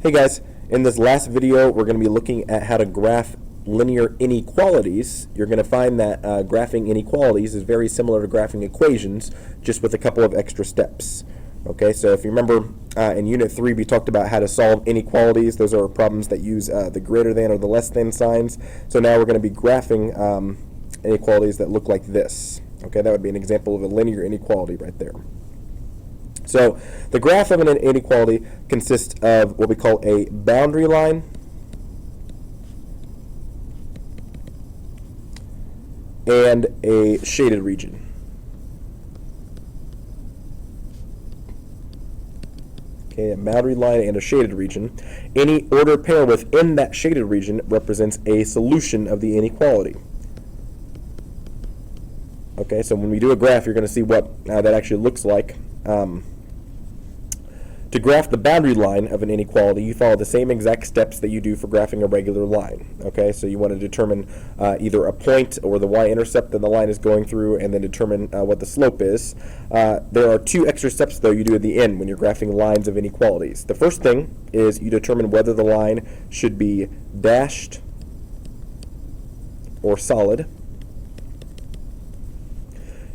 Hey guys, in this last video we're going to be looking at how to graph linear inequalities. You're going to find that graphing inequalities is very similar to graphing equations, just with a couple of extra steps. Okay, so if you remember in Unit 3 we talked about how to solve inequalities. Those are problems that use the greater than or the less than signs. So now we're going to be graphing inequalities that look like this. Okay, that would be an example of a linear inequality right there. So the graph of an inequality consists of what we call a boundary line and a shaded region. Okay, a boundary line and a shaded region. Any ordered pair within that shaded region represents a solution of the inequality. Okay, so when we do a graph, you're going to see what that actually looks like. To graph the boundary line of an inequality, you follow the same exact steps that you do for graphing a regular line. Okay, so you want to determine either a point or the y-intercept that the line is going through, and then determine what the slope is. There are two extra steps, though, you do at the end when you're graphing lines of inequalities. The first thing is you determine whether the line should be dashed or solid.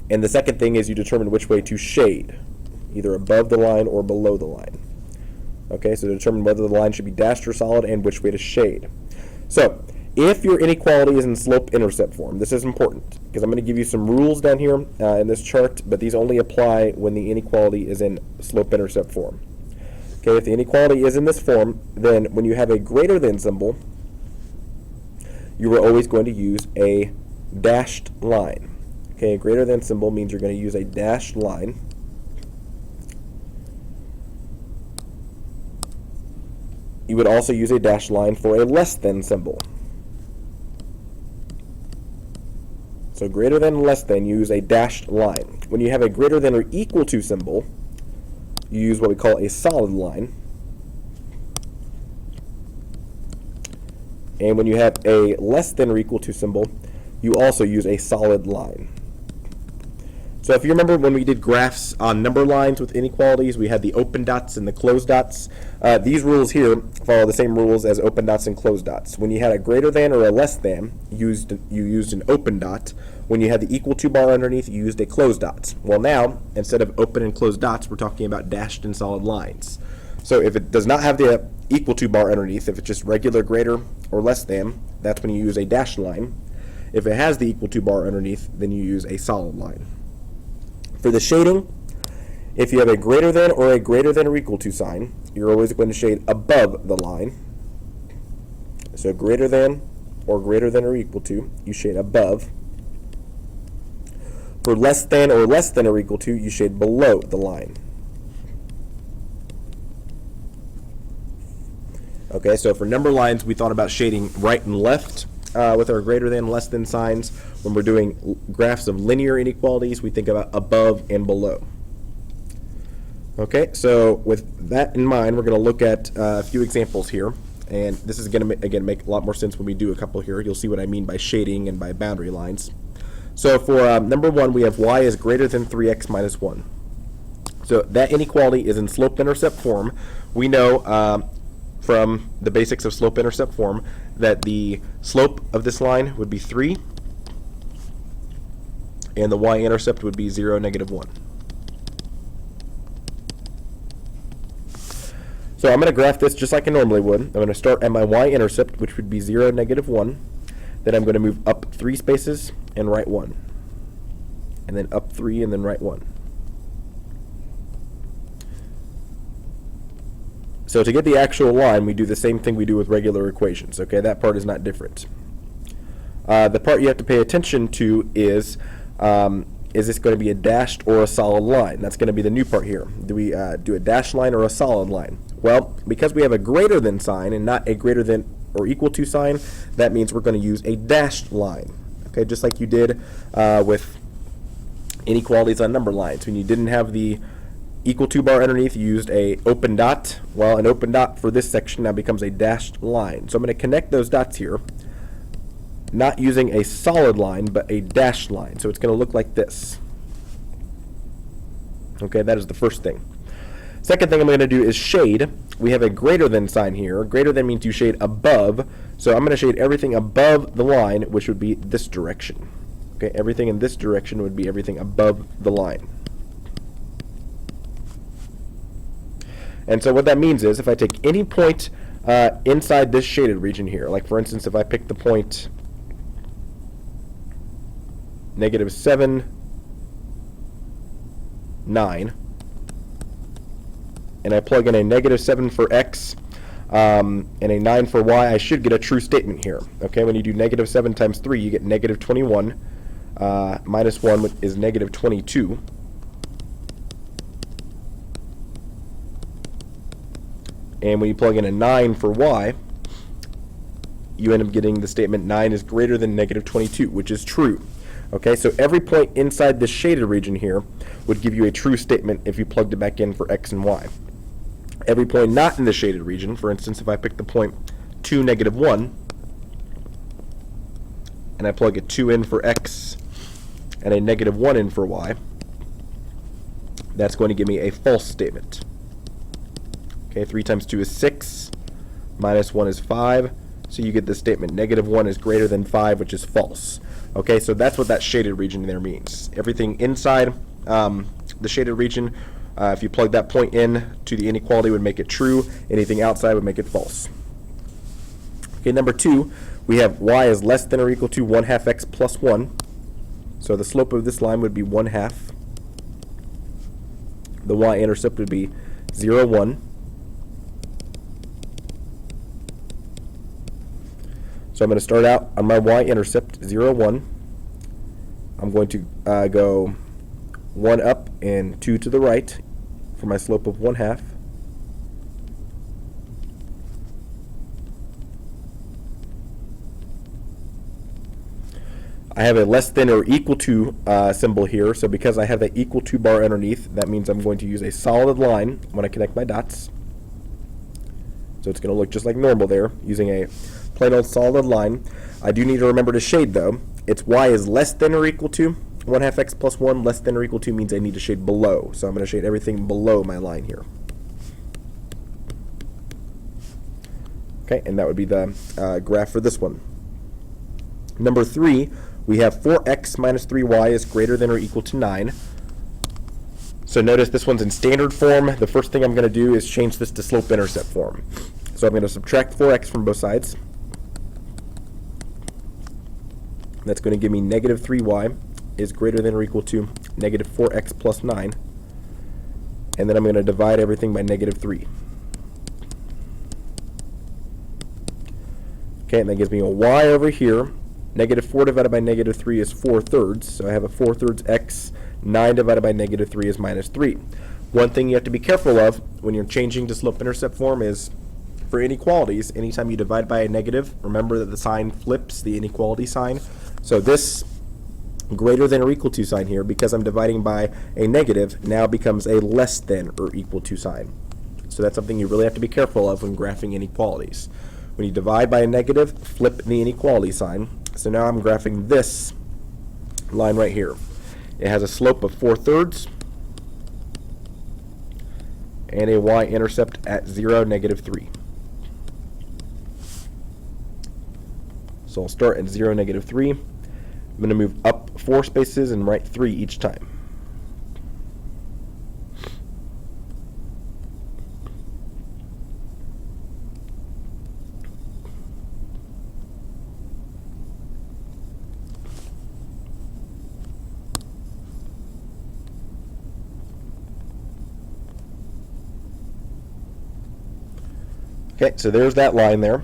And the second thing is you determine which way to shade, either above the line or below the line. Okay, so determine whether the line should be dashed or solid and which way to shade. So, if your inequality is in slope-intercept form, this is important because I'm going to give you some rules down here in this chart, but these only apply when the inequality is in slope-intercept form. Okay, if the inequality is in this form, then when you have a greater than symbol, you are always going to use a dashed line. Okay, a greater than symbol means you're going to use a dashed line. You would also use a dashed line for a less than symbol. So greater than and less than, you use a dashed line. When you have a greater than or equal to symbol, you use what we call a solid line. And when you have a less than or equal to symbol, you also use a solid line. So if you remember when we did graphs on number lines with inequalities, we had the open dots and the closed dots. These rules here follow the same rules as open dots and closed dots. When you had a greater than or a less than, you used an open dot. When you had the equal to bar underneath, you used a closed dot. Well now, instead of open and closed dots, we're talking about dashed and solid lines. So if it does not have the equal to bar underneath, if it's just regular greater or less than, that's when you use a dashed line. If it has the equal to bar underneath, then you use a solid line. For the shading, if you have a greater than or a greater than or equal to sign, you're always going to shade above the line. So greater than or equal to, you shade above. For less than or equal to, you shade below the line. Okay, so for number lines, we thought about shading right and left with our greater than, less than signs. When we're doing graphs of linear inequalities, we think about above and below. Okay, so with that in mind, we're going to look at a few examples here. And this is going to, again, make a lot more sense when we do a couple here. You'll see what I mean by shading and by boundary lines. So for number 1, we have y is greater than 3x minus 1. So that inequality is in slope-intercept form. We know from the basics of slope-intercept form that the slope of this line would be 3, and the y-intercept would be 0, negative 1. So I'm going to graph this just like I normally would. I'm going to start at my y-intercept, which would be 0, negative 1. Then I'm going to move up 3 spaces and right 1. And then up 3 and then right 1. So to get the actual line, we do the same thing we do with regular equations. Okay, that part is not different. The part you have to pay attention to is this going to be a dashed or a solid line? That's going to be the new part here. Do we do a dashed line or a solid line? Well, because we have a greater than sign and not a greater than or equal to sign, that means we're going to use a dashed line. Okay, just like you did with inequalities on number lines. When you didn't have the equal to bar underneath, you used a open dot. Well, an open dot for this section now becomes a dashed line. So I'm going to connect those dots here, not using a solid line, but a dashed line. So it's going to look like this. Okay, that is the first thing. Second thing I'm going to do is shade. We have a greater than sign here. Greater than means you shade above. So I'm going to shade everything above the line, which would be this direction. Okay, everything in this direction would be everything above the line. And so what that means is if I take any point inside this shaded region here, like for instance, if I pick the point -7, 9, and I plug in a -7 for x and a 9 for y, I should get a true statement here. Okay, when you do -7 times 3, you get -21. Minus 1 is -22. And when you plug in a 9 for y, you end up getting the statement 9 is greater than -22, which is true. Okay, so every point inside this shaded region here would give you a true statement if you plugged it back in for x and y. Every point not in the shaded region, for instance, if I pick the point 2, -1, and I plug a 2 in for x and a -1 in for y, that's going to give me a false statement. Okay, 3 times 2 is 6, minus 1 is 5, so you get the statement -1 is greater than 5, which is false. Okay, so that's what that shaded region there means. Everything inside the shaded region, if you plug that point in to the inequality, would make it true. Anything outside would make it false. Okay, number 2, we have y is less than or equal to 1/2 x plus 1. So the slope of this line would be 1/2. The y-intercept would be 0, 1. So I'm going to start out on my y-intercept, 0, 1. I'm going to go 1 up and 2 to the right for my slope of 1/2. I have a less than or equal to symbol here, so because I have that equal to bar underneath, that means I'm going to use a solid line when I connect my dots. So it's going to look just like normal there, using a plain old solid line. I do need to remember to shade though. It's y is less than or equal to 1/2 x plus 1. Less than or equal to means I need to shade below. So I'm going to shade everything below my line here. Okay, and that would be the graph for this one. Number 3, we have 4x minus 3y is greater than or equal to 9. So notice this one's in standard form. The first thing I'm going to do is change this to slope-intercept form. So I'm going to subtract 4x from both sides. That's going to give me -3y is greater than or equal to -4x plus 9. And then I'm going to divide everything by -3. Okay, and that gives me a y over here. -4 divided by -3 is 4/3. So I have a 4/3 x. 9 divided by -3 is -3. One thing you have to be careful of when you're changing to slope-intercept form is for inequalities, anytime you divide by a negative, remember that the sign flips the inequality sign. So this greater than or equal to sign here, because I'm dividing by a negative, now becomes a less than or equal to sign. So that's something you really have to be careful of when graphing inequalities. When you divide by a negative, flip the inequality sign. So now I'm graphing this line right here. It has a slope of 4/3 and a y-intercept at 0, -3. So I'll start at 0, -3. I'm going to move up 4 spaces and write 3 each time. Okay, so there's that line there.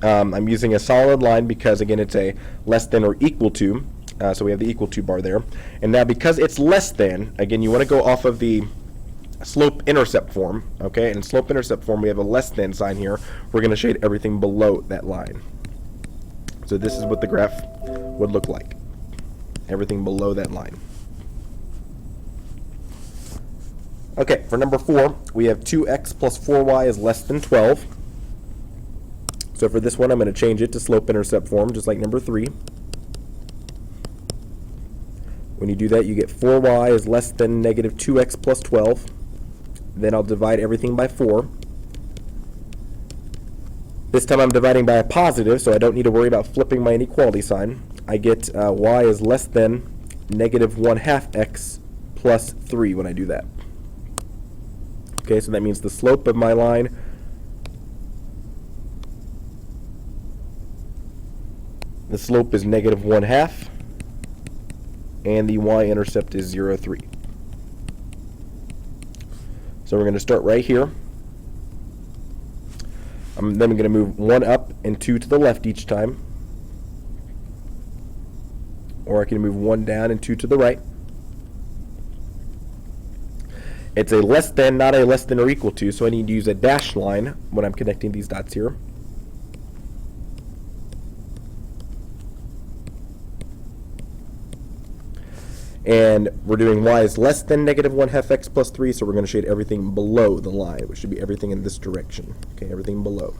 I'm using a solid line because, again, it's a less than or equal to. So we have the equal to bar there. And now because it's less than, again, you want to go off of the slope-intercept form. Okay, in slope-intercept form, we have a less than sign here. We're going to shade everything below that line. So this is what the graph would look like. Everything below that line. Okay, for number 4, we have 2x plus 4y is less than 12. So for this one, I'm going to change it to slope-intercept form, just like number 3. When you do that, you get 4y is less than -2x plus 12. Then I'll divide everything by 4. This time I'm dividing by a positive, so I don't need to worry about flipping my inequality sign. I get y is less than negative 1/2 x plus 3 when I do that. Okay, so that means the slope of my line is negative 1/2, and the y-intercept is 0, 3. So we're going to start right here. Then I'm going to move 1 up and 2 to the left each time. Or I can move 1 down and 2 to the right. It's a less than, not a less than or equal to, so I need to use a dashed line when I'm connecting these dots here. And we're doing y is less than negative 1/2 x plus 3, so we're going to shade everything below the line, which should be everything in this direction. Okay, everything below.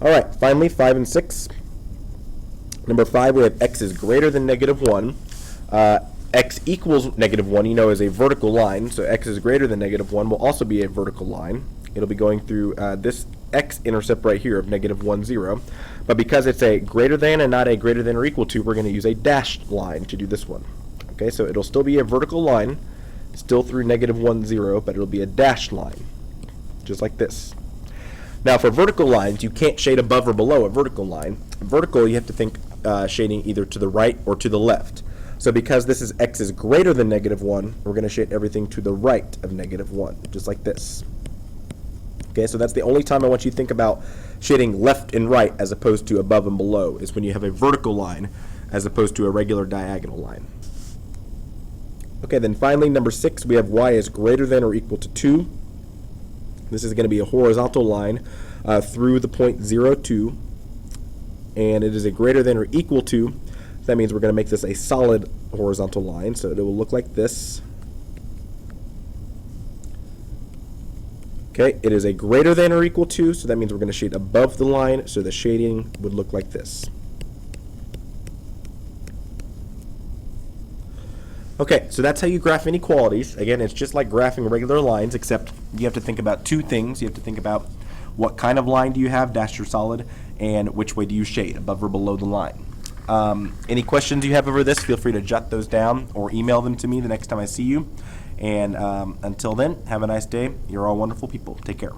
All right, finally, 5 and 6. Number 5, we have x is greater than negative 1. X equals negative 1, you know, is a vertical line, so x is greater than negative 1 will also be a vertical line. It'll be going through this x-intercept right here of negative 1, 0. But because it's a greater than and not a greater than or equal to, we're going to use a dashed line to do this one. Okay, so it'll still be a vertical line, still through negative 1, 0, but it'll be a dashed line, just like this. Now, for vertical lines, you can't shade above or below a vertical line. Vertical, you have to think shading either to the right or to the left. So because this is x is greater than negative 1, we're going to shade everything to the right of negative 1, just like this. Okay, so that's the only time I want you to think about shading left and right as opposed to above and below, is when you have a vertical line as opposed to a regular diagonal line. Okay, then finally, number 6, we have y is greater than or equal to 2. This is going to be a horizontal line through the point 0, 2, and it is a greater than or equal to. That means we're going to make this a solid horizontal line, so it will look like this. Okay, it is a greater than or equal to, so that means we're going to shade above the line, so the shading would look like this. Okay, so that's how you graph inequalities. Again, it's just like graphing regular lines, except you have to think about two things. You have to think about what kind of line do you have, dashed or solid, and which way do you shade, above or below the line. Any questions you have over this, feel free to jot those down or email them to me the next time I see you. And until then, have a nice day. You're all wonderful people. Take care.